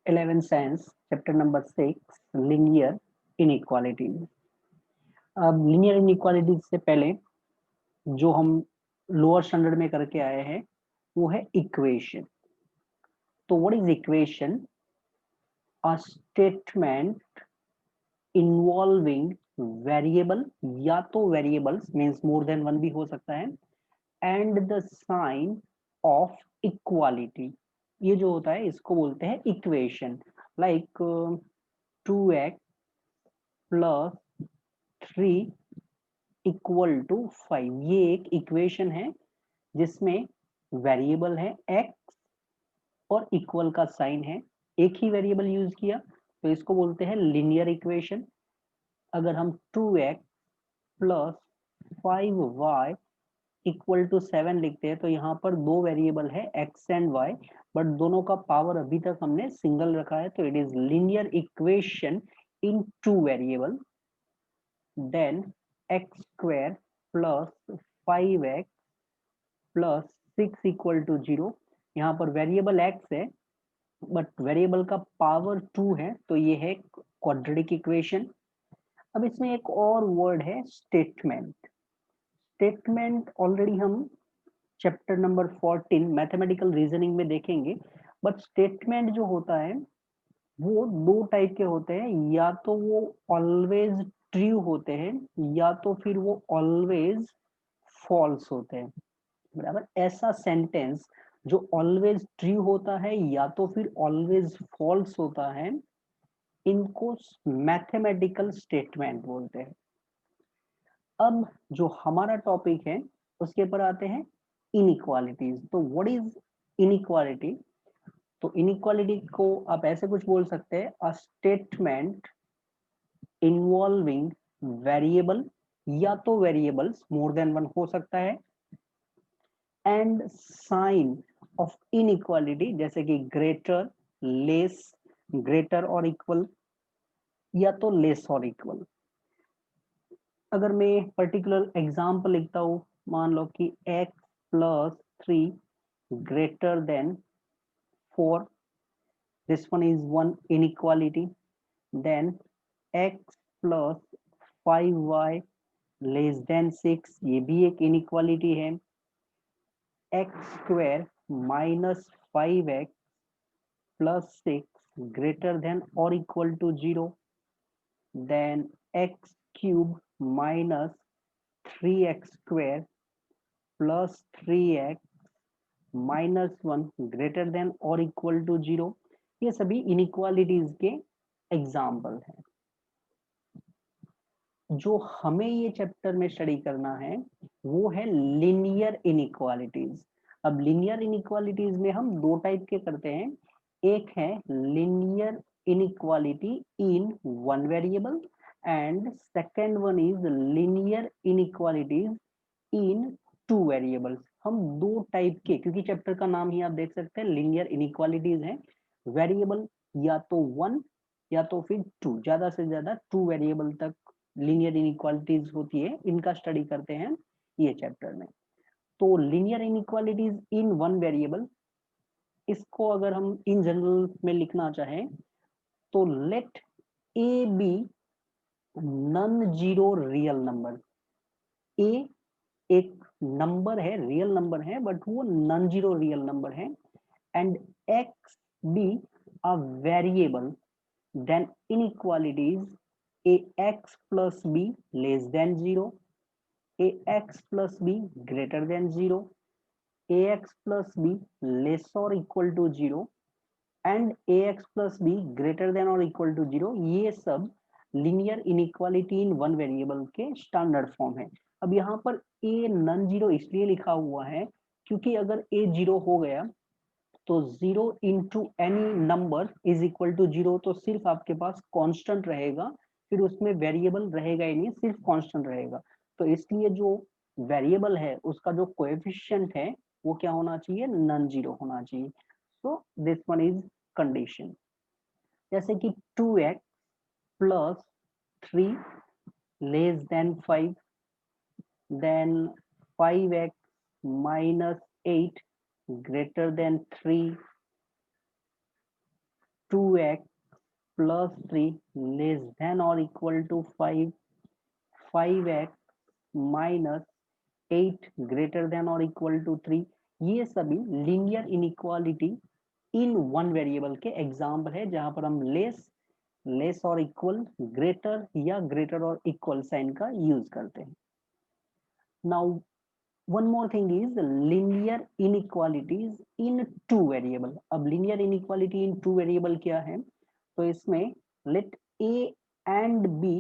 11 science chapter number 6 linear inequalities. अब linear inequalities से पहले जो हम लोअर स्टैंडर्ड में करके आए हैं वो है इक्वेशन। तो what is equation? A statement involving variable, या तो variables means more than one भी हो सकता है, and the sign of equality. ये जो होता है इसको बोलते हैं equation. Like 2x plus 3 equal to 5, ये एक इक्वेशन है जिसमें वेरिएबल है x और इक्वल का साइन है। एक ही वेरिएबल यूज किया तो इसको बोलते हैं लीनियर इक्वेशन। अगर हम 2x plus 5y equal to 7 लिखते हैं तो यहाँ पर दो वेरिएबल है x एंड y, बट दोनों का पावर अभी तक हमने सिंगल रखा है, तो it is linear equation in two variable. Then X square plus 5x plus 6 equal to 0। यहाँ पर वेरिएबल x है बट वेरिएबल का पावर 2 है, तो ये है क्वाड्रेटिक इक्वेशन। अब इसमें एक और वर्ड है स्टेटमेंट। स्टेटमेंट ऑलरेडी हम चैप्टर नंबर 14 मैथमेटिकल रीजनिंग में देखेंगे। बट स्टेटमेंट जो होता है वो दो टाइप के होते हैं, या तो वो ऑलवेज ट्रू होते हैं या तो फिर वो ऑलवेज फॉल्स होते हैं। बराबर, ऐसा सेंटेंस जो ऑलवेज ट्रू होता है या तो फिर ऑलवेज फॉल्स होता है, इनको मैथमेटिकल स्टेटमेंट बोलते हैं। अब जो हमारा टॉपिक है उसके ऊपर आते हैं इनइक्वालिटीज। तो व्हाट इज इनइक्वालिटी? तो इनइक्वालिटी को आप ऐसे कुछ बोल सकते हैं, अ स्टेटमेंट इन्वॉल्विंग वेरिएबल, या तो वेरिएबल्स मोर देन वन हो सकता है, एंड साइन ऑफ इनइक्वालिटी जैसे कि ग्रेटर, लेस, ग्रेटर और इक्वल, या तो लेस और इक्वल। अगर मैं पर्टिकुलर एग्जांपल लिखता हूँ, मान लो कि x plus 3 greater than 4, this one is one inequality. Then x plus 5y less than 6, ये भी एक inequality है। x square minus 5x plus 6 greater than or equal to 0. Then x cube minus 3x square plus 3x minus 1 greater than और equal to 0। ये सभी inequalities के example हैं। जो हमें ये चैप्टर में स्टडी करना है वो है लिनियर इनइक्वालिटीज। अब लिनियर इनइक्वालिटीज में हम दो टाइप के करते हैं। एक है linear inequality in one variable, and second one is linear inequalities in two variables. हम दो टाइप के, क्योंकि चैप्टर का नाम ही आप देख सकते हैं लिनियर इनइक्वालिटीज है। वेरिएबल या तो वन या तो फिर टू, ज्यादा से ज्यादा टू वेरिएबल तक लीनियर इनइक्वालिटीज होती है, इनका स्टडी करते हैं ये चैप्टर में। तो linear inequalities in one variable, इसको अगर हम इन जनरल में लिखना चाहें तो let a b non zero real number. A एक नंबर है, रियल नंबर है, बट वो नॉन जीरो रियल नंबर है। And x be a variable, then inequalities ax plus b less than 0, ax plus b greater than 0, ax plus b less or equal to 0, and ax plus b greater than or equal to 0, ये सब linear inequality in one variable के standard form है। अब यहाँ पर a non zero इसलिए लिखा हुआ है क्योंकि अगर a जीरो हो गया तो 0 into any number is equal to 0, तो सिर्फ आपके पास कांस्टेंट रहेगा, फिर उसमें वेरिएबल रहेगा ही नहीं, सिर्फ कांस्टेंट रहेगा। तो इसलिए जो वेरिएबल है उसका जो कोएफिशिएंट है वो क्या होना चाहिए? नॉन जीरो होना चाहिए। So this one is condition. जैसे कि 2x plus 3 less than 5, then 5x minus 8 greater than 3, 2x plus 3 less than or equal to 5, 5x minus 8 greater than or equal to 3, ये सभी linear inequality in one variable के example है जहां पर हम less और इक्वल, ग्रेटर या greater और इक्वल साइन का यूज करते हैं. Now one more thing is linear inequalities in two variable. अब linear inequality in two variable क्या है? तो इसमें let a and b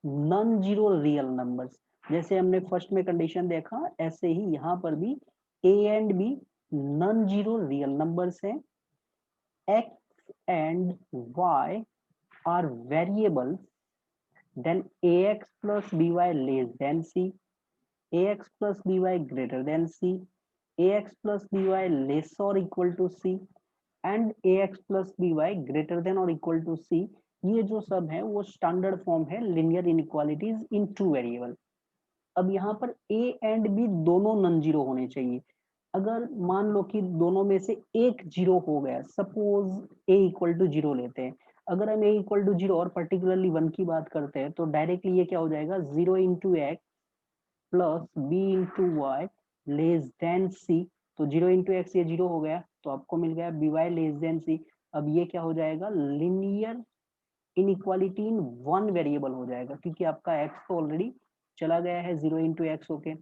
non zero real numbers, जैसे हमने फर्स्ट में कंडीशन देखा ऐसे ही यहाँ पर भी a and b non zero real numbers हैं. x and y are variables, then ax plus by less than c, ax plus by greater than c, ax plus by less or equal to c and ax plus by greater than or equal to c, ये जो सब है वो standard form है linear inequalities इन two variable. अब यहाँ पर a and b दोनों नॉन जीरो होने चाहिए. अगर मान लो कि दोनों में से एक जीरो हो गया, suppose a equal to zero लेते हैं, अगर हम a इक्वल टू जीरो और पर्टिकुलरली 1 की बात करते हैं तो डायरेक्टली ये क्या हो जाएगा, 0 into x plus b into y less than c. तो 0 इंटू एक्स ये 0 हो गया तो आपको मिल गया बी वाई लेस देन सी. अब ये क्या हो जाएगा, linear inequality in one variable हो जाएगा क्योंकि आपका एक्स तो ऑलरेडी चला गया है 0 इंटू एक्स होके.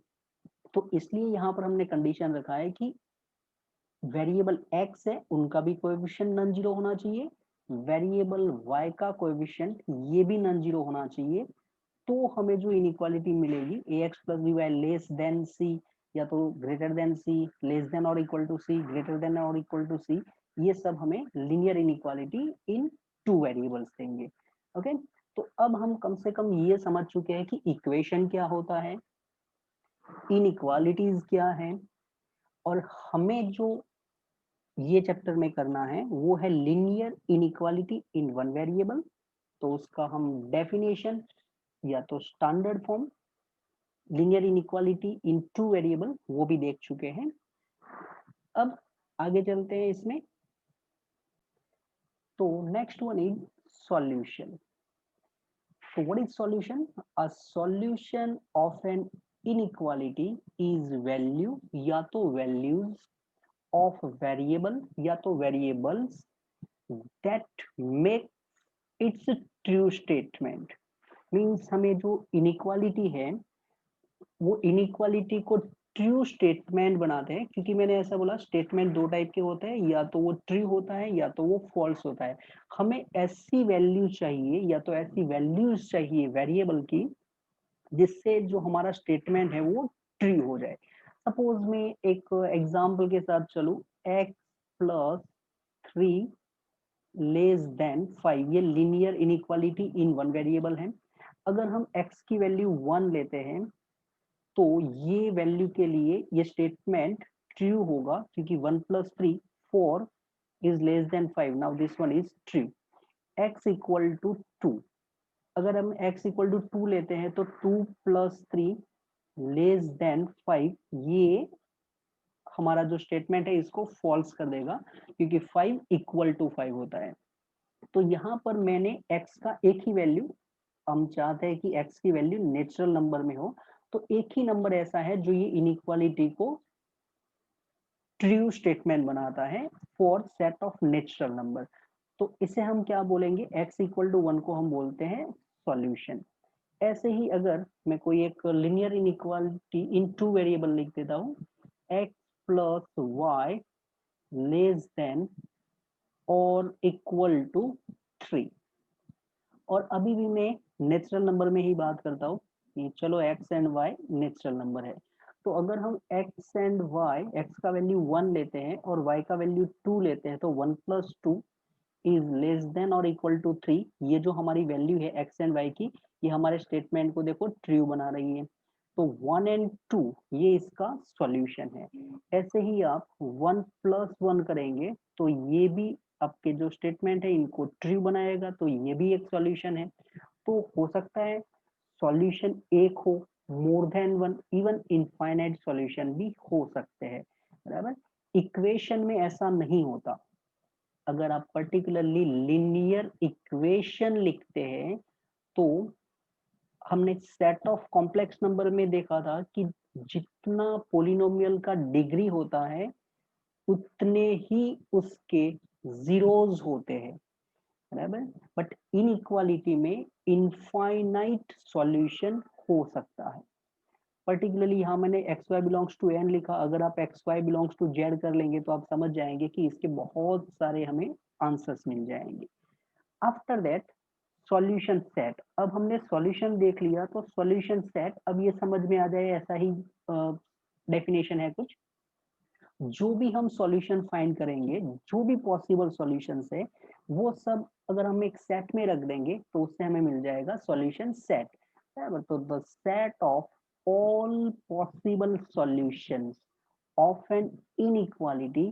तो इसलिए यहाँ पर हमने कंडीशन रखा है कि वेरिएबल एक्स है उनका भी कोएफिशिएंट नॉन जीरो होना चाहिए, वेरिएबल वाई का कोएफिशिएंट ये भी नॉन जीरो होना चाहिए. तो हमें जो इनइक्वालिटी मिलेगी a x plus b y less than c या तो greater than c, less than और equal to c, greater than और इक्वल टू सी, ये सब हमें linear inequality in two variables देंगे. ओके, तो अब हम कम से कम ये समझ चुके हैं कि इक्वेशन क्या होता है, इनइक्वालिटीज क्या है, और हमें जो ये चैप्टर में करना है वो है linear inequality in one variable. तो उसका हम डेफिनेशन या तो standard form linear inequality in two variable वो भी देख चुके हैं. अब आगे चलते हैं इसमें. तो नेक्स्ट वन इज सॉल्यूशन. तो what is solution? A solution of an inequality is value या तो वैल्यूज ऑफ वेरिएबल या तो variables that make its true statement. Means हमें जो इनइक्वालिटी है वो इनइक्वालिटी को ट्रू स्टेटमेंट बनाते हैं, क्योंकि मैंने ऐसा बोला स्टेटमेंट दो टाइप के होते हैं, या तो वो ट्रू होता है या तो वो फॉल्स होता है. हमें ऐसी वैल्यू चाहिए या तो ऐसी वैल्यूज चाहिए वेरिएबल की जिससे जो हमारा स्टेटमेंट है वो ट्रू हो जाए. सपोज मैं एक एग्जांपल के साथ चलूं, x प्लस 3 लेस देन 5, ये linear inequality in one variable है. अगर हम x की वैल्यू 1 लेते हैं तो ये वैल्यू के लिए ये स्टेटमेंट ट्रू होगा क्योंकि 1 plus 3 4 is less than 5. Now this one is true. x equal to 2, अगर हम x इक्वल टू 2 लेते हैं तो 2 प्लस 3 लेस देन 5, ये हमारा जो स्टेटमेंट है इसको फॉल्स कर देगा क्योंकि 5 इक्वल टू 5 होता है. तो यहाँ पर मैंने x का एक ही वैल्यू, हम चाहते हैं कि x की वैल्यू नेचुरल नंबर में हो, तो एक ही नंबर ऐसा है जो ये इनइक्वालिटी को ट्रू स्टेटमेंट बनाता है for set of natural number. तो इसे हम क्या बोलेंगे, x इक्वल टू 1 को हम बोलते हैं सॉल्यूशन. ऐसे ही अगर मैं कोई एक linear inequality in two variable लिख देता हूँ, x plus Y less than और इक्वल टू 3, और अभी भी मैं नेचुरल नंबर में ही बात करता हूँ कि चलो x and y natural number है. तो अगर हम x एंड y, x का वैल्यू 1 लेते हैं और y का वैल्यू 2 लेते हैं तो 1 प्लस 2 इज लेस देन और इक्वल टू 3, ये जो हमारी वैल्यू है x एंड y की, ये हमारे स्टेटमेंट को देखो ट्रू बना रही है. तो 1 एंड 2 ये इसका सॉल्यूशन है. ऐसे ही आप 1 प्लस 1 करेंगे तो ये भी आपके जो स्टेटमेंट है इनको ट्रू बनाएगा, तो ये भी एक सॉल्यूशन है. तो हो सकता है सॉल्यूशन एक हो, मोर than one, even infinite solution भी हो सकते हैं, बराबर. इक्वेशन में ऐसा नहीं होता. अगर आप पर्टिकुलरली लिनियर इक्वेशन लिखते हैं तो हमने सेट ऑफ कॉम्प्लेक्स नंबर में देखा था कि जितना पोलिनोमियल का डिग्री होता है उतने ही उसके जीरोज होते हैं, बराबर। बट इनइक्वालिटी में इनफाइनाइट सॉल्यूशन हो सकता है। पर्टिकुलरली यहाँ मैंने X Y belongs to N लिखा, अगर आप X Y belongs to Z कर लेंगे तो आप समझ जाएंगे कि इसके बहुत सारे हमें आंसर्स मिल जाएंगे। आफ्टर दैट सॉल्यूशन सेट, अब हमने सॉल्यूशन देख लिया तो सॉल्यूशन सेट, अब ये समझ में आ जाए ऐसा ही डेफिनेशन है कुछ। जो भी हम सॉल्यूशन फाइंड करेंगे, जो भी पॉसिबल सॉल्यूशंस है वो सब अगर हम एक सेट में रख देंगे तो उससे हमें मिल जाएगा सॉल्यूशन सेट, बराबर। तो the set of all possible solutions of an inequality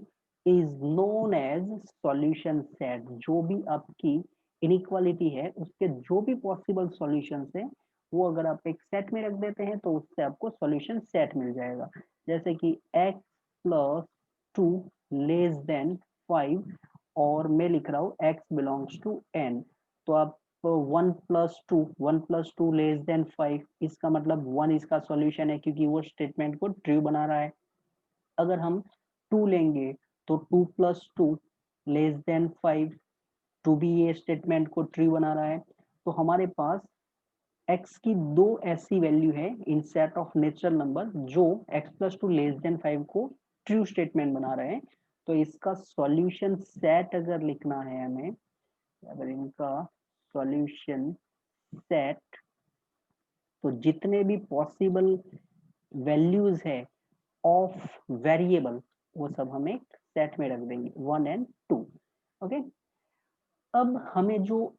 is known as solution set. जो भी आपकी इनइक्वालिटी है उसके जो भी पॉसिबल सॉल्यूशंस है वो अगर आप एक सेट में रख देते हैं तो उससे आपको सॉल्यूशन सेट मिल जाएगा। जैसे कि x प्लस 2 लेस देन 5, और मैं लिख रहा हूँ x बिलोंग्स टू n, तो आप 1 प्लस 2 लेस देन 5, इसका मतलब 1 इसका सॉल्यूशन है क्योंकि वो स्टेटमेंट को ट्रू बना रहा है। अगर हम 2 लेंगे तो 2 प्लस 2 लेस देन 5, 2 भी ये स्टेटमेंट को ट्रू बना रहा है। तो हमारे पास x की दो ऐसी वैल्यू है इन सेट ऑफ नेचुरल नंबर जो x+2 लेस देन 5 को ट्रू स्टेटमेंट बना रहे हैं। तो इसका सॉल्यूशन सेट अगर लिखना है हमें, अगर इनका सॉल्यूशन सेट, तो जितने भी पॉसिबल वैल्यूज है ऑफ वेरिएबल वो सब हम एक सेट में रख देंगे 1 and 2। ओके, अब हमें जो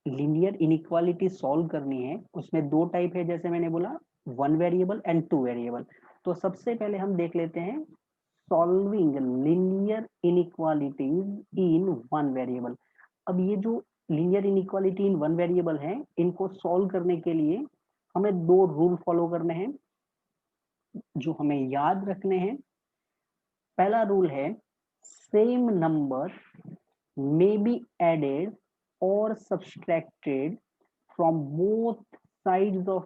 लीनियर इनइक्वालिटी सॉल्व करनी है उसमें दो टाइप है, जैसे मैंने बोला 1 वेरिएबल एंड 2 वेरिएबल। तो सबसे पहले हम देख लेते हैं सॉल्विंग लीनियर इनइक्वालिटीज इन 1 वेरिएबल। अब ये जो लीनियर इनइक्वालिटी इन 1 वेरिएबल है इनको सॉल्व करने के लिए हमें दो रूल फॉलो करने हैं जो हमें याद रखने हैं। पहला रूल है same number may be added or subtracted from both sides of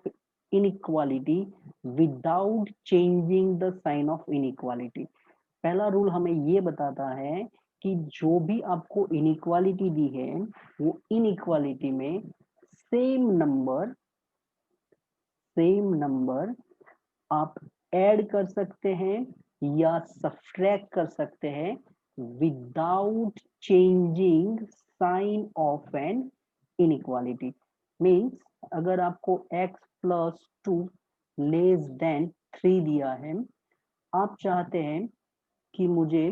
inequality without changing the sign of inequality। पहला रूल हमें ये बताता है कि जो भी आपको इनइक्वालिटी दी है वो इनइक्वालिटी में सेम नंबर आप ऐड कर सकते हैं या सब्ट्रैक्ट कर सकते हैं without changing sign of an inequality. Means अगर आपको x+2 लेस देन 3 दिया है, आप चाहते हैं कि मुझे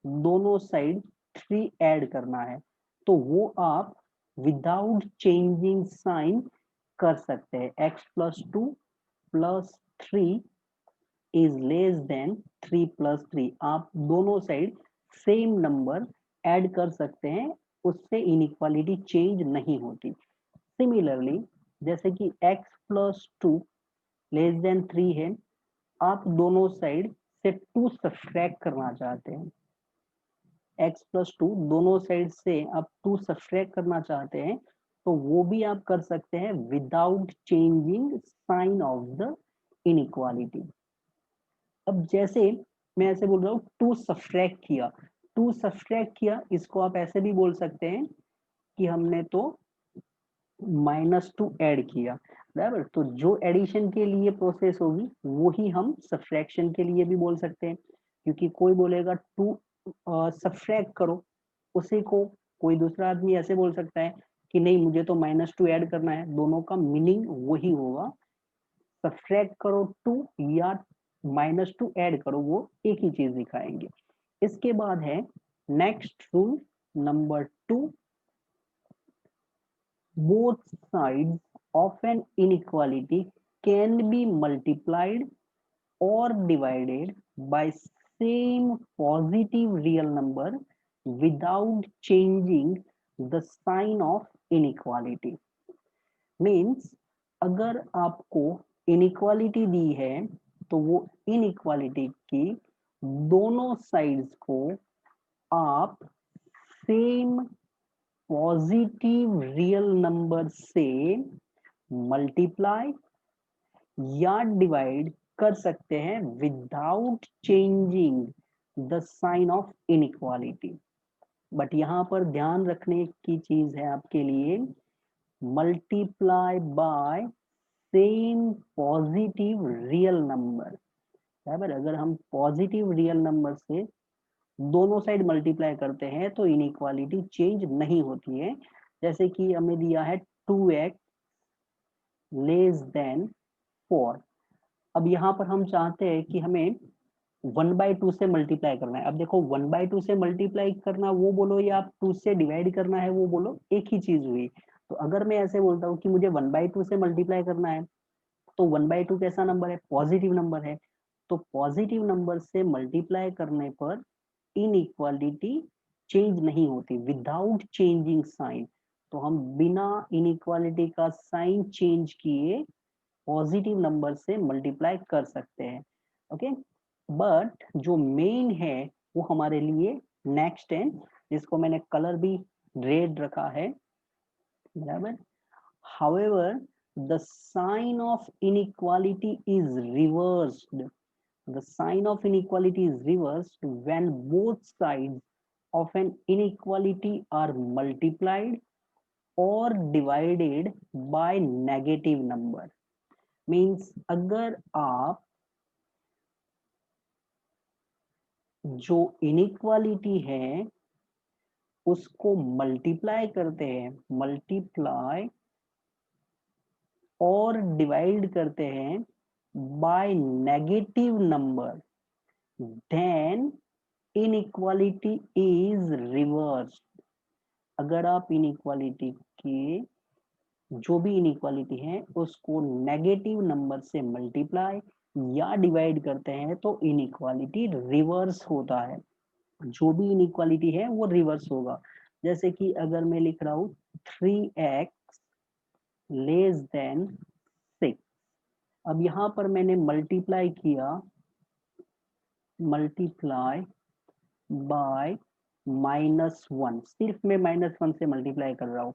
दोनों साइड 3 ऐड करना है, तो वो आप विदाउट चेंजिंग साइन कर सकते हैं। x+2 plus 3 is less then 3+3, आप दोनों साइड सेम नंबर ऐड कर सकते हैं, उससे इनइक्वालिटी चेंज नहीं होती। सिमिलरली जैसे कि x+2 लेस देन 3 है, आप दोनों साइड से 2 सब्ट्रैक्ट करना चाहते हैं। x+2 दोनों साइड से आप 2 सब्ट्रैक्ट करना चाहते हैं तो वो भी आप कर सकते हैं without changing sign of the inequality. अब जैसे मैं ऐसे बोल रहा हूँ 2 सब्ट्रैक्ट किया, 2 सब्ट्रैक्ट किया, इसको आप ऐसे भी बोल सकते हैं कि हमने तो -2 ऐड किया, बराबर। तो जो एडिशन के लिए प्रोसेस होगी वो ही हम सब्ट्रैक्शन के लिए भी बोल सकते हैं, क्योंकि कोई बोलेगा 2 सब्ट्रैक्ट करो, उसी को कोई दूसरा आदमी ऐसे बोल सकता है कि नहीं मुझे तो -2 ऐड करना है, दोनों का मीनिंग वही होगा। सब्ट्रैक्ट करो 2 या -2 ऐड करो, वो एक ही चीज दिखाएंगे। इसके बाद है next rule number 2, both sides of an inequality can be multiplied or divided by same positive real number without changing the sign of inequality। Means अगर आपको इनइक्वालिटी दी है तो वो इनइक्वालिटी की दोनों साइड्स को आप सेम पॉजिटिव रियल नंबर से मल्टीप्लाई या डिवाइड कर सकते हैं without changing the sign of inequality. But यहाँ पर ध्यान रखने की चीज है आपके लिए, multiply by same positive real number. बराबर, अगर हम पॉजिटिव रियल नंबर से दोनों साइड मल्टीप्लाई करते हैं तो इनइक्वालिटी चेंज नहीं होती है। जैसे कि हमें दिया है 2x लेस देन 4। अब यहाँ पर हम चाहते हैं कि हमें 1/2 से मल्टीप्लाई करना है। अब देखो 1/2 से मल्टीप्लाई करना वो बोलो या आप 2 से डिवाइड करना है वो बोलो, एक ही चीज हुई। तो अगर मैं ऐसे बोलता हूँ कि मुझे 1/2 से मल्टीप्लाई करना है, तो 1/2 कैसा नंबर है? पॉजिटिव नंबर है। तो पॉजिटिव नंबर से मल्टीप्लाई करने पर इनइक्वालिटी चेंज नहीं होती, विदाउट चेंजिंग साइन। तो हम बिना इनइक्वालिटी का साइन चेंज किए पॉजिटिव नंबर से मल्टीप्लाई कर सकते हैं। ओके, बट जो मेन है वो हमारे लिए नेक्स्ट है, जिसको मैंने कलर भी रेड रखा है। बराबर, however the sign of inequality is reversed. The sign of inequality is reversed when both sides of an inequality are multiplied or divided by negative number. Means अगर आप जो इनइक्वालिटी है उसको मल्टीप्लाई करते हैं, मल्टीप्लाई और डिवाइड करते हैं by negative number, then inequality is reverse. अगर आप इनइक्वालिटी के जो भी इनइक्वालिटी है उसको नेगेटिव नंबर से मल्टीप्लाई या डिवाइड करते हैं तो इनइक्वालिटी रिवर्स होता है। जो भी इनइक्वालिटी है वो रिवर्स होगा। जैसे कि अगर मैं लिख रहा हूं 3x लेस देन 6, अब यहां पर मैंने मल्टीप्लाई किया, मल्टीप्लाई बाय -1, सिर्फ मैं -1 से मल्टीप्लाई कर रहा हूं।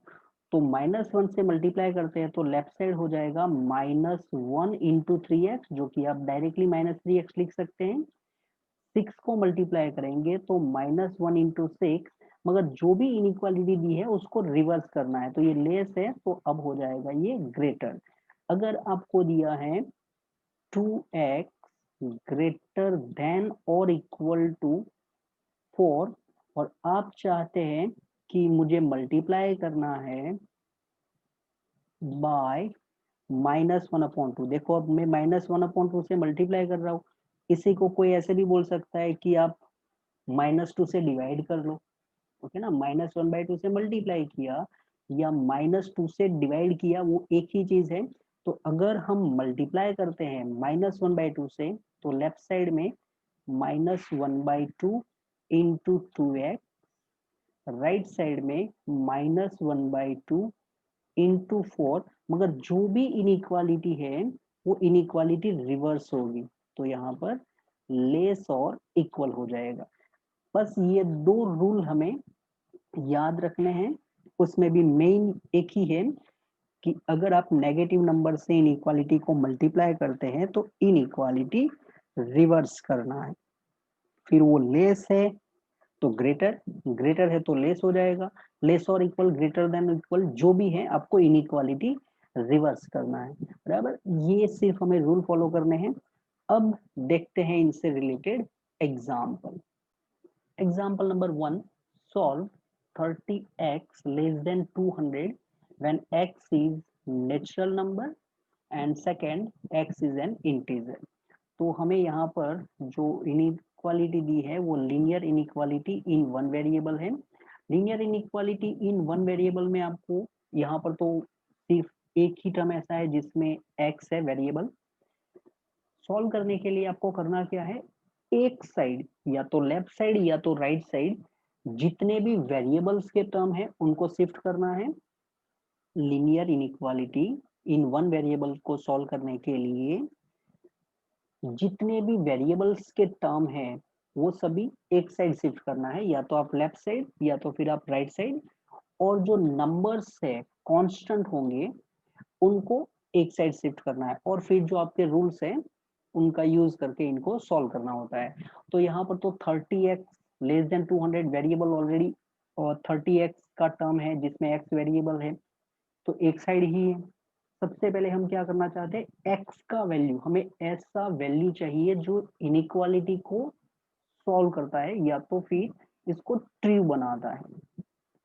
तो -1 से मल्टीप्लाई करते हैं तो लेफ्ट साइड हो जाएगा -1 इंटू 3x, जो कि आप डायरेक्टली -3x लिख सकते हैं। 6 को मल्टीप्लाई करेंगे तो -1 इंटू 6, मगर जो भी इनइक्वालिटी दी है उसको रिवर्स करना है। तो ये लेस है तो अब हो जाएगा ये ग्रेटर। अगर आपको दिया है 2x ग्रेटर देन और इक्वल टू 4 और आप चाहते हैं कि मुझे मल्टीप्लाई करना है बाय -1/2। देखो अब मैं -1/2 से मल्टीप्लाई कर रहा हूँ। इसी को कोई ऐसे भी बोल सकता है कि आप -2 से डिवाइड कर लो। ओके ना, -1/2 से मल्टीप्लाई किया या -2 से डिवाइड किया, वो एक ही चीज है। तो अगर हम मल्टीप्लाई करते हैं -1/2 से तो लेफ्ट साइड में -1/2 इंटू 2x, राइट साइड में -1/2 इंटू 4, मगर जो भी इनइक्वालिटी है वो इनइक्वालिटी रिवर्स होगी। तो यहाँ पर लेस और इक्वल हो जाएगा। बस ये दो रूल हमें याद रखने हैं। उसमें भी मेन एक ही है कि अगर आप नेगेटिव नंबर से इनइक्वालिटी को मल्टीप्लाई करते हैं तो इनइक्वालिटी रिवर्स करना है। फिर वो लेस है तो ग्रेटर, ग्रेटर है तो लेस हो जाएगा, लेस और इक्वल, ग्रेटर देन इक्वल, जो भी है आपको इनइक्वालिटी रिवर्स करना है। बराबर, ये सिर्फ हमें रूल फॉलो करने हैं। अब देखते हैं इनसे related example. Example number 1, solve 30x less than 200 when x is natural number and second x is an integer। तो हमें यहाँ पर जो इनइक्वालिटी दी है वो linear inequality in one variable है। Linear inequality in one variable में आपको यहाँ पर तो सिर्फ एक ही टर्म ऐसा है जिसमें x है वेरिएबल। सॉल्व करने के लिए आपको करना क्या है, एक साइड या तो लेफ्ट साइड या तो राइट साइड जितने भी वेरिएबल्स के टर्म है उनको शिफ्ट करना है। Linear inequality in one variable को सॉल्व करने के लिए जितने भी वेरिएबल्स के टर्म है वो सभी एक साइड शिफ्ट करना है, या तो आप लेफ्ट साइड या तो फिर आप राइट साइड, और जो नंबर्स है कांस्टेंट होंगे उनको एक साइड शिफ्ट करना है, और फिर जो आपके रूल्स हैं उनका यूज करके इनको सॉल्व करना होता है। तो यहाँ पर तो 30x less than 200 variable already, और 30x का टर्म है जिसमें x वेरिएबल है, तो एक साइड ही है। सबसे पहले हम क्या करना चाहते हैं, x का वैल्यू, हमें ऐसा वैल्यू चाहिए जो इनइक्वालिटी को सॉल्व करता है या तो फिर इसको ट्रू बनाता है।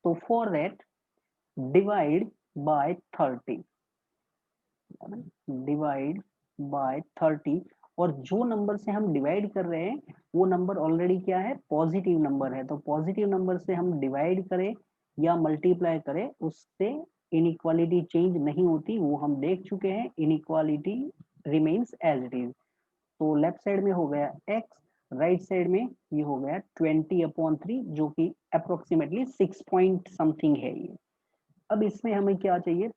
तो for that divide by 30, divide by 30, और जो नंबर से हम डिवाइड कर रहे हैं वो नंबर ऑलरेडी क्या है, पॉजिटिव नंबर है। तो पॉजिटिव नंबर से हम डिवाइड करें या मल्टीप्लाई करें उससे इनइक्वालिटी चेंज नहीं होती, वो हम देख चुके हैं, inequality remains as it is. तो लेफ्ट साइड में हो गया x, राइट साइड में ये हो गया 20/3, जो कि अप्रोक्सीमेटली 6 पॉइंट समथिंग है ये। अब इसमें हमें क्या चाहिए,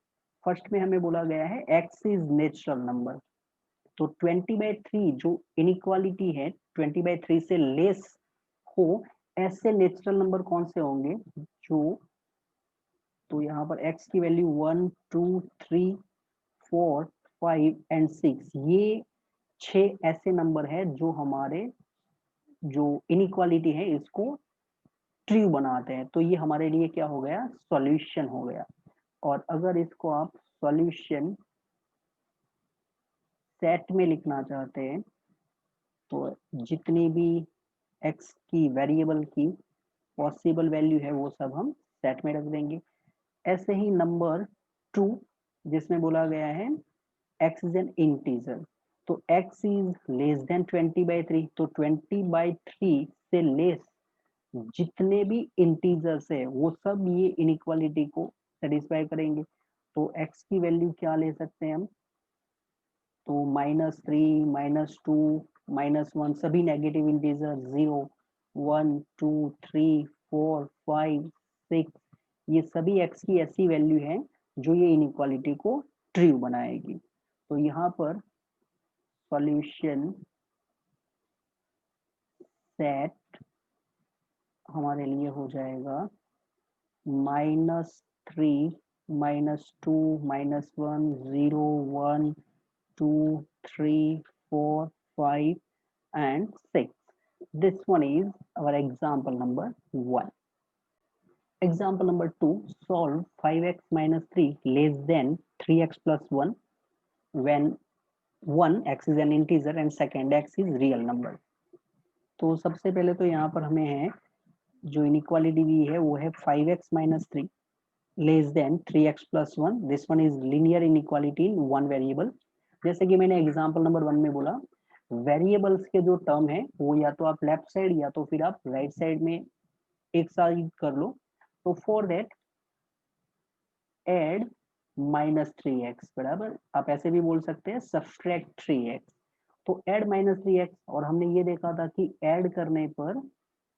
फर्स्ट में हमें बोला गया है x इज नेचुरल नंबर, तो 20/3 जो इनइक्वालिटी है 20/3 से लेस हो, ऐसे नेचुरल नंबर कौन से होंगे जो, तो यहाँ पर x की वैल्यू 1 2 3 4 5 एंड 6, ये 6 ऐसे नंबर है जो हमारे जो इनइक्वालिटी है इसको ट्रू बनाते हैं। तो ये हमारे लिए क्या हो गया, सॉल्यूशन हो गया। और अगर इसको आप सॉल्यूशन सेट में लिखना चाहते हैं तो जितनी भी x की वेरिएबल की पॉसिबल वैल्यू है वो सब हम सेट में रख देंगे। ऐसे ही नंबर 2 जिसमें बोला गया है x इज एन इंटीजर, तो x इज लेस देन 20/3, तो 20/3 से लेस जितने भी इंटीजर्स है वो सब ये इनइक्वालिटी को सेटिस्फाई करेंगे। तो x की वैल्यू क्या ले सकते हैं हम, तो -3 -2 -1 सभी नेगेटिव इंटीजर, 0 1 2 3 4 5 6, ये सभी x की ऐसी वैल्यू है जो ये इनइक्वालिटी को ट्रू बनाएगी। तो यहाँ पर सॉल्यूशन सेट हमारे लिए हो जाएगा -3 -2 -1 0 1 2 3 4 5 and 6. This one is our example number 1. Example number 2, solve 5x minus 3 less than 3x plus 1 when 1 x is an integer and second x is real number. तो सबसे पहले तो यहाँ पर हमें है जो इनइक्वालिटी दी है वो है 5x minus 3 less than 3x plus 1. This one is linear inequality in one variable. जैसे कि मैंने एग्जाम्पल नंबर 1 में बोला, वेरिएबल्स के जो टर्म है वो या तो आप लेफ्ट साइड या तो फिर आप राइट साइड में एक साइड कर लो। तो फॉर दैट एड -3x बराबर, आप ऐसे भी बोल सकते हैं सब्सट्रैक्ट 3x। तो एड -3x, और हमने ये देखा था कि ऐड करने पर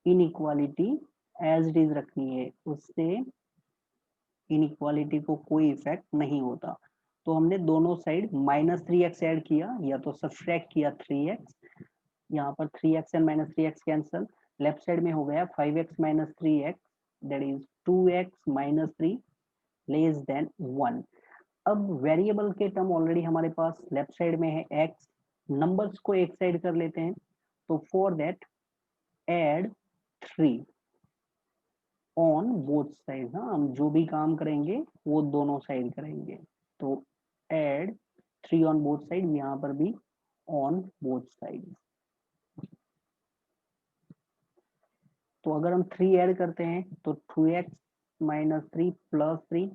इनइक्वालिटी एज इट इज रखनी है, उससे इनइक्वालिटी को कोई इफेक्ट नहीं होता। तो हमने दोनों साइड -3x ऐड किया या तो सब्सट्रैक्ट किया 3x, यहाँ पर 3x and -3x cancel, left side में हो गया 5x - 3x, that is 2x - 3 less then 1। अब वेरिएबल के टर्म ऑलरेडी हमारे पास लेफ्ट साइड में है x, नंबर्स को एक साइड कर लेते हैं। तो for that add 3 on both side, हाँ हम जो भी काम करेंगे वो दोनों साइड करेंगे। तो एड 3 ऑन बोथ साइड, यहाँ पर भी ऑन बोथ साइड। तो अगर हम 3 ऐड करते हैं तो 2x - 3 plus 3,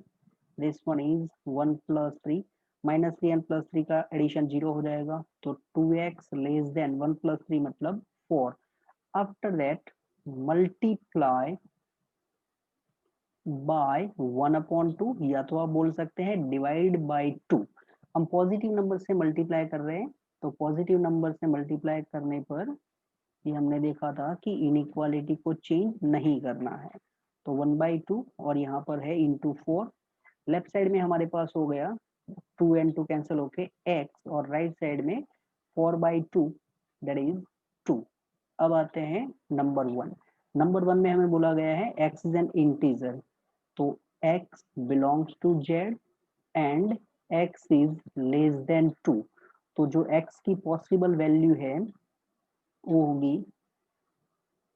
this one is 1 plus 3, -3 and +3 का एडिशन 0 हो जाएगा। तो 2x लेस देन 1 प्लस 3 मतलब 4। आफ्टर दैट मल्टीप्लाई बाय 1/2, या तो आप बोल सकते हैं डिवाइड बाय 2। हम पॉजिटिव नंबर से मल्टीप्लाई कर रहे हैं, तो पॉजिटिव नंबर से मल्टीप्लाई करने पर ये हमने देखा था कि इनइक्वालिटी को चेंज नहीं करना है। तो 1/2 और यहाँ पर है इंटू 4। लेफ्ट साइड में हमारे पास हो गया 2 एंड 2 कैंसिल होके x, और राइट साइड में 4/2 दैट इज 2। अब आते हैं नंबर 1। नंबर 1 में हमें बोला गया है x इज एन इंटीजर, तो x belongs to z and x is less than 2। तो जो x की पॉसिबल वैल्यू है वो होगी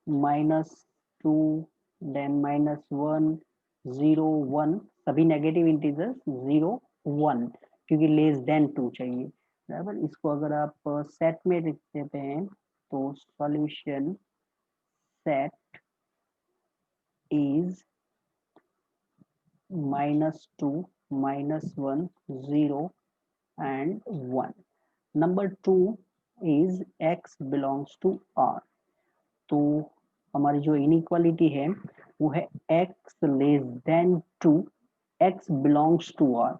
-2, देन -1, 0, 1, सभी नेगेटिव इंटीजर्स 0, 1, क्योंकि लेस देन 2 चाहिए। बराबर, इसको अगर आप सेट में लिख देते हैं तो solution set is -2, -1, 0 and 1। Number 2 is x belongs to r। तो हमारी जो इनइक्वालिटी है वो है x less than 2, x belongs to r।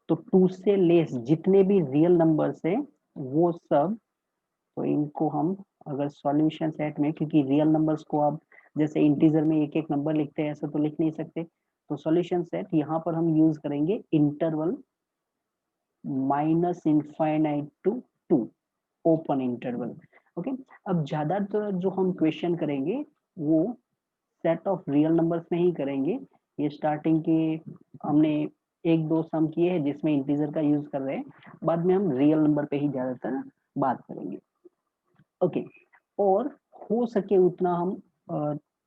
तो 2 से लेस जितने भी रियल नंबर्स है वो सब, तो इनको हम अगर सॉल्यूशन सेट में, क्योंकि रियल नंबर्स को आप जैसे इंटीजर में एक एक नंबर लिखते हैं ऐसा तो लिख नहीं सकते, तो सॉल्यूशन सेट यहाँ पर हम यूज करेंगे interval -infinite to 2, open interval. Okay, अब ज्यादातर जो हम क्वेश्चन करेंगे वो सेट ऑफ रियल नंबर्स में ही करेंगे। ये स्टार्टिंग के हमने एक दो सम किए हैं जिसमें इंटीजर का यूज कर रहे हैं, बाद में हम रियल नंबर पे ही ज्यादातर बात करेंगे। ओके, और हो सके उतना हम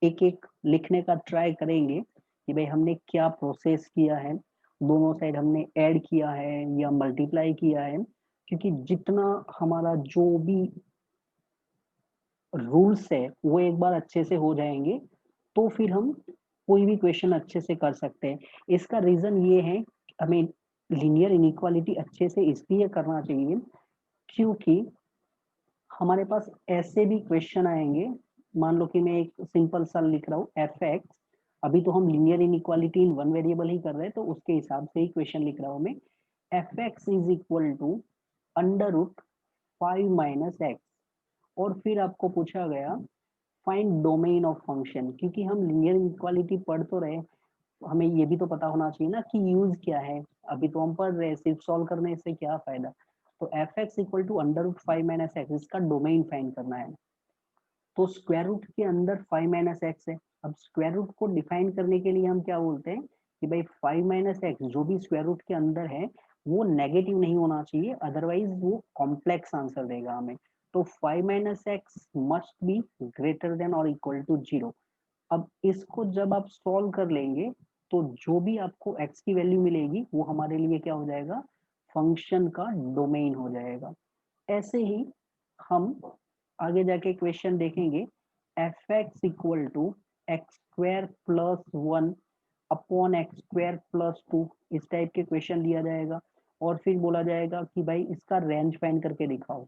एक एक लिखने का ट्राई करेंगे कि भाई हमने क्या प्रोसेस किया है, दोनों साइड हमने ऐड किया है या मल्टीप्लाई किया है, क्योंकि जितना हमारा जो भी रूल्स है वो एक बार अच्छे से हो जाएंगे तो फिर हम कोई भी क्वेश्चन अच्छे से कर सकते हैं। इसका रीजन ये है, हमें लीनियर इनइक्वालिटी अच्छे से इसलिए करना चाहिए क्योंकि हमारे पास ऐसे भी क्वेश्चन आएंगे, मान लो कि मैं एक सिंपल सा लिख रहा हूँ एफ एक्स, अभी तो हम linear inequality in one variable ही कर रहे हैं तो उसके हिसाब से ही क्वेश्चन लिख रहा हूँ मैं। F X is equal to √5 - x, और फिर आपको पूछा गया फाइंड डोमेन ऑफ फंक्शन। क्योंकि हम लीनियर इनइक्वालिटी पढ़ तो रहे, हमें ये भी तो पता होना चाहिए ना कि यूज क्या है। अभी तो हम पढ़ रहे हैं, सिर्फ सॉल्व करने से क्या फायदा। तो F X equal to √5 - x, इसका डोमेन फाइंड करना है। तो स्क्वायर रूट के अंदर 5 - x है। अब स्क्वायर रूट को डिफाइन करने के लिए हम क्या बोलते हैं कि भाई 5 - x जो भी स्क्वायर रूट के अंदर है वो नेगेटिव नहीं होना चाहिए, अदरवाइज वो कॉम्प्लेक्स आंसर देगा हमें। तो 5 - x must be greater than और इक्वल टू 0। अब इसको जब आप सॉल्व कर लेंगे तो जो भी आपको x की वैल्यू मिलेगी वो हमारे लिए क्या हो जाएगा, फंक्शन का डोमेन हो जाएगा। ऐसे ही हम आगे जाके क्वेश्चन देखेंगे, F X equal to x² + 1 upon x²+2, इस टाइप के क्वेश्चन दिया जाएगा और फिर बोला जाएगा कि भाई इसका रेंज फाइंड करके दिखाओ।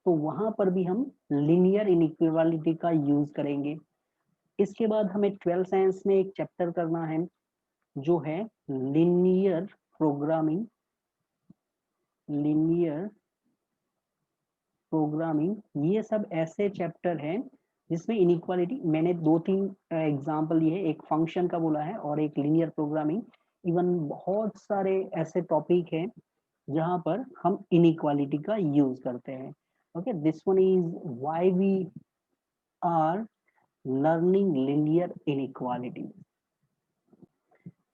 तो वहां पर भी हम लीनियर इनइक्वालिटी का यूज करेंगे। इसके बाद हमें 12th साइंस में एक चैप्टर करना है जो है लीनियर प्रोग्रामिंग। लीनियर प्रोग्रामिंग ये सब ऐसे चैप्टर हैं जिसमें इनइक्वालिटी, मैंने 2-3 एग्जांपल लिए हैं, एक फंक्शन का बोला है और एक लीनियर प्रोग्रामिंग। इवन बहुत सारे ऐसे टॉपिक हैं जहां पर हम इनइक्वालिटी का यूज करते हैं। Okay, this one is why we are learning linear inequality.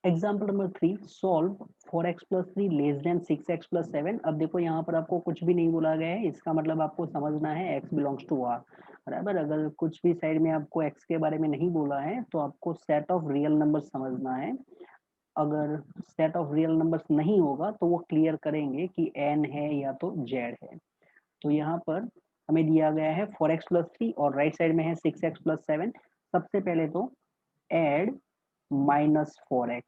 Example number 3, solve 4x+3 less than 6x+7। अब देखो यहाँ पर आपको कुछ भी नहीं बोला गया है, इसका मतलब आपको समझना है x बिलोंग्स टू r। बराबर, अगर कुछ भी साइड में आपको x के बारे में नहीं बोला है तो आपको सेट ऑफ रियल नंबर समझना है। अगर सेट ऑफ रियल नंबर्स नहीं होगा तो वो क्लियर करेंगे कि n है या तो z है। तो यहाँ पर हमें दिया गया है 4x+3 और राइट साइड में है 6x+7। सबसे पहले तो add -4x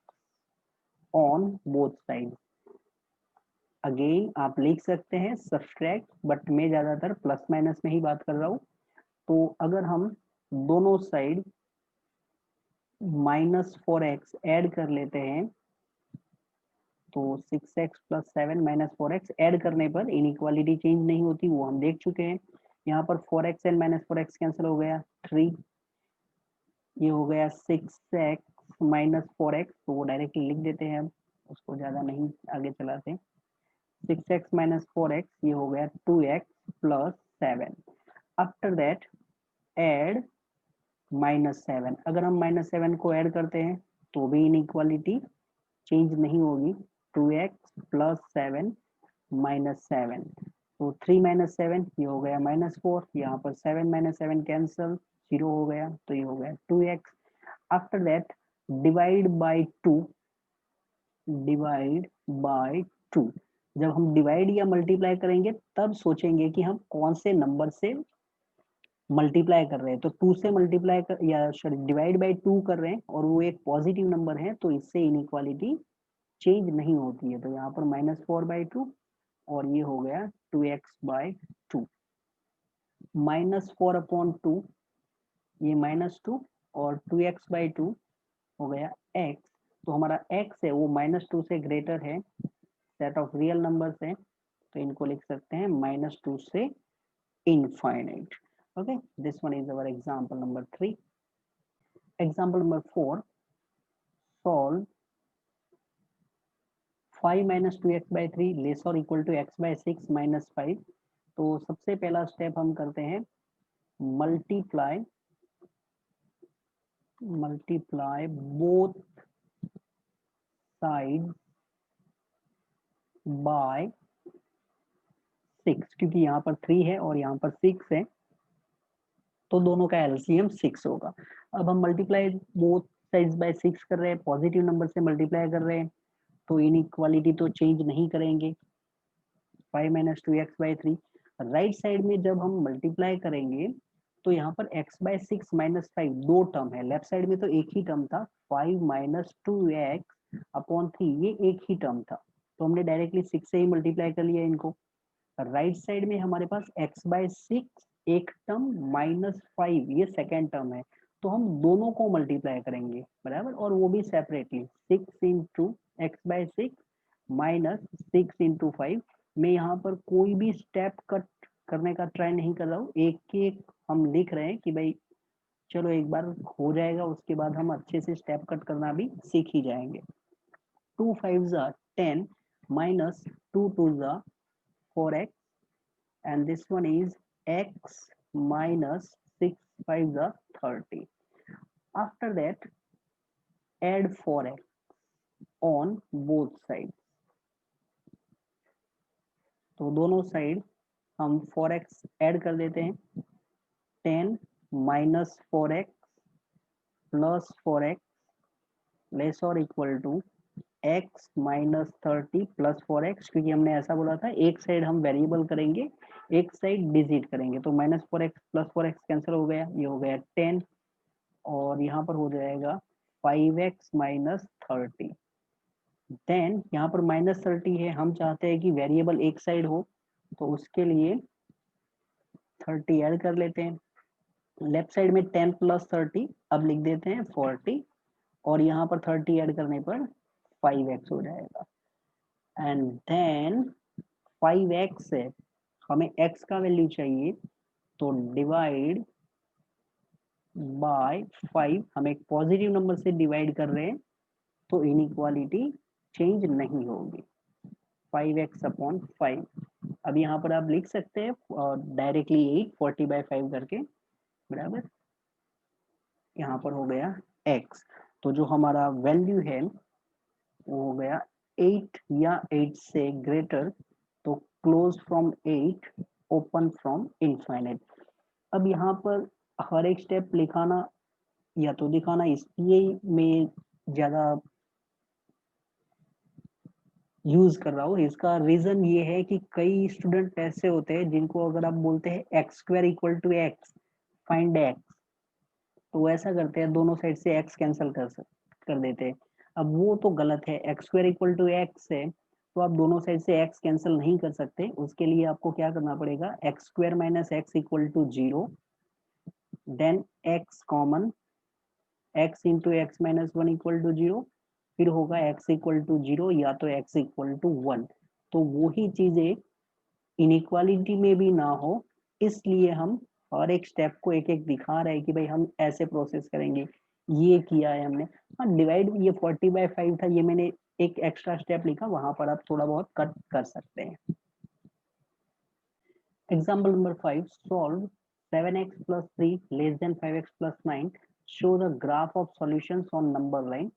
on both side. Again आप लिख सकते हैं सब्सट्रैक्ट, बट मैं ज्यादातर प्लस माइनस में ही बात कर रहा हूं। तो अगर हम दोनों साइड -4x ऐड कर लेते हैं तो 6x+7 -4x ऐड करने पर इनइक्वालिटी चेंज नहीं होती, वो हम देख चुके हैं। यहाँ पर 4x एंड -4x कैंसिल हो गया 3, ये हो गया 6x -4x, तो वो डायरेक्टली लिख देते हैं, हम उसको ज्यादा नहीं आगे चलाते। 6x - 4x ये हो गया 2x + 7। After that add -7। अगर हम -7 को ऐड करते हैं तो भी इनइक्वालिटी चेंज नहीं होगी। 2x + 7 - 7, तो 3 - 7 ये हो गया -4, यहाँ पर 7 - 7 कैंसल, 0 हो गया, तो ये हो गया 2x। After that divide by 2, divide by 2। जब हम डिवाइड या मल्टीप्लाई करेंगे तब सोचेंगे कि हम कौन से नंबर से मल्टीप्लाई कर रहे हैं। तो 2 से मल्टीप्लाई कर या सॉरी डिवाइड बाय 2 कर रहे हैं और वो एक पॉजिटिव नंबर है, तो इससे इनइक्वालिटी चेंज नहीं होती है। तो यहाँ पर -4/2 और ये हो गया 2x/2। -4/2 ये -2 और 2x/2 हो गया x। तो हमारा x है वो -2 से ग्रेटर है, सेट ऑफ रियल नंबर्स है, तो इनको लिख सकते हैं -2 से infinite. Okay, this one is our example number 3. Example number 4, solve 5 minus 2x/3 less or equal to x/6 minus 5. तो सबसे पहला स्टेप हम करते हैं मल्टीप्लाई बोथ साइड बाय 6, क्योंकि यहाँ पर 3 है और यहाँ पर 6 है, तो दोनों का एलसीएम 6 होगा। अब हम मल्टीप्लाई बोथ साइड्स बाय 6 कर रहे हैं, पॉजिटिव नंबर से मल्टीप्लाई कर रहे हैं, तो इनइक्वालिटी तो चेंज नहीं करेंगे। 5 - 2x/3 राइट साइड में जब हम मल्टीप्लाई करेंगे तो यहाँ पर x/6 - 5 दो टर्म है, लेफ्ट साइड में तो एक ही टर्म था, 5 - 2x/3 ये एक ही टर्म था, तो हमने डायरेक्टली 6 से ही मल्टीप्लाई कर लिया इनको। राइट साइड में हमारे पास x/6 एक टर्म -5 ये सेकेंड टर्म है, तो हम दोनों को मल्टीप्लाई करेंगे बराबर, और वो भी सेपरेटली। 6 × x/6 -6 × 5। मैं यहाँ पर कोई भी स्टेप कट करने का ट्राई नहीं कर रहा हूँ, एक एक हम लिख रहे हैं कि भाई चलो एक बार हो जाएगा, उसके बाद हम अच्छे से स्टेप कट करना भी सीख ही जाएंगे। 2 5s are 10 minus 2 2s are 4x, and this one is x minus 6 5s are 30. After that add 4x on both sides. तो दोनों साइड हम 4x ऐड कर देते हैं। 10 minus 4x plus 4x less और equal to x minus 30 plus 4x, क्योंकि हमने ऐसा बोला था एक साइड हम वेरिएबल करेंगे, एक साइड डिजिट करेंगे, तो -4x plus 4x कैंसिल हो गया, ये हो गया 10 और यहाँ पर हो जाएगा 5x minus 30। देन यहाँ पर -30 है, हम चाहते हैं कि वेरिएबल एक साइड हो, तो उसके लिए 30 ऐड कर लेते हैं। लेफ्ट साइड में 10 + 30 अब लिख देते हैं 40, और यहाँ पर 30 ऐड करने पर 5x हो जाएगा। एंड देन 5x है, हमें x का वैल्यू चाहिए, तो डिवाइड बाय 5, हम एक पॉजिटिव नंबर से डिवाइड कर रहे हैं, तो इनइक्वालिटी चेंज नहीं होगी। 5x/5। अब यहाँ पर आप लिख सकते हैं डायरेक्टली 8 40/5 करके बराबर, यहाँ पर हो गया x। तो जो हमारा वैल्यू है वो हो गया 8 या 8 से ग्रेटर, तो close from 8 open from infinite. अब यहाँ पर हर एक स्टेप लिखाना या तो दिखाना इसलिए मैं ज्यादा यूज कर रहा हूँ, इसका रीजन ये है कि कई स्टूडेंट ऐसे होते हैं जिनको अगर आप बोलते हैं x² = x, फाइंड x, तो वो ऐसा करते हैं दोनों साइड से x कैंसिल कर देते हैं। अब वो तो गलत है, x² = x है, तो आप दोनों साइड से x कैंसिल नहीं कर सकते। उसके लिए आपको क्या करना पड़ेगा, x² - x = 0, then x common, x × x - 1 = 0, फिर होगा x = 0 या तो x = 1। तो वो ही चीजें इनइक्वालिटी में भी ना हो, इसलिए हम और एक स्टेप को एक एक दिखा रहे हैं कि भाई हम ऐसे प्रोसेस करेंगे, ये किया है हमने। हाँ डिवाइड ये 40/5 था, ये मैंने एक एक्स्ट्रा स्टेप लिखा, वहां पर आप थोड़ा बहुत कट कर सकते हैं। Example number 5, solve 7x plus 3 less than 5x plus 9, show the graph of solutions on number line।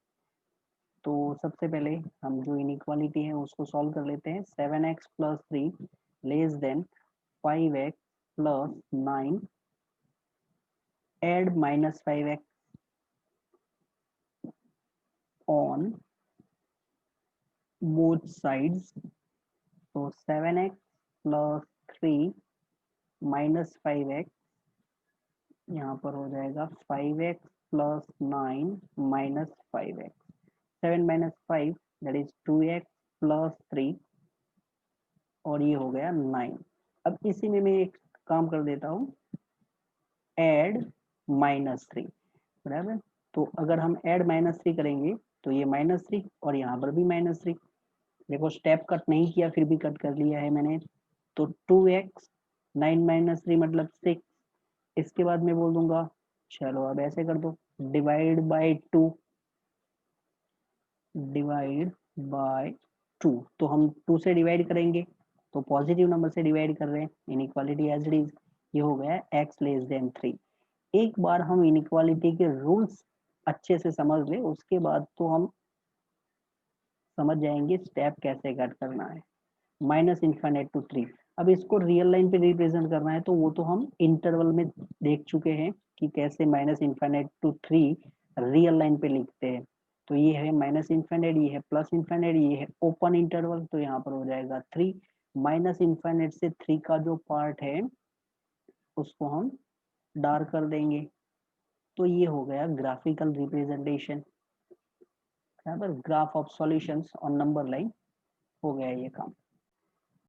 तो सबसे पहले हम जो इनइक्वालिटी है उसको सॉल्व कर लेते हैं। 7x plus 3 less than 5x plus 9, add minus 5x on both sides। तो 7x plus 3 minus 5x, यहाँ पर हो जाएगा 5x plus 9 minus 5x। 7 minus 5 that is 2x plus 3 और ये हो गया 9। अब इसी में मैं एक काम कर देता हूँ, एड -3, बराबर। तो अगर हम ऐड -3 करेंगे तो ये -3 और यहाँ पर भी -3। देखो स्टेप कट नहीं किया फिर भी कट कर लिया है मैंने। तो 2x 9 - 3 मतलब 6। इसके बाद मैं बोल दूंगा चलो अब ऐसे कर दो, डिवाइड बाय 2, डिवाइड बाय 2। तो हम 2 से डिवाइड करेंगे तो पॉजिटिव नंबर से डिवाइड कर रहे हैं, इनइक्वालिटी एज इट इज। ये हो गया x लेस देन 3। एक बार हम इनइक्वालिटी के रूल्स अच्छे से समझ ले उसके बाद तो हम समझ जाएंगे स्टेप कैसे कट करना है। -∞ to 3। अब इसको रियल लाइन पे रिप्रेजेंट करना है तो वो तो हम इंटरवल में देख चुके हैं कि कैसे -∞ to 3 रियल लाइन पे लिखते हैं। तो ये है -∞, ये है +∞, ये है ओपन इंटरवल, तो यहाँ पर हो जाएगा 3। -∞ से 3 का जो पार्ट है उसको हम डार्क कर देंगे। तो ये हो गया ग्राफिकल रिप्रेजेंटेशन, बराबर। Graph of solutions on number line हो गया ये काम।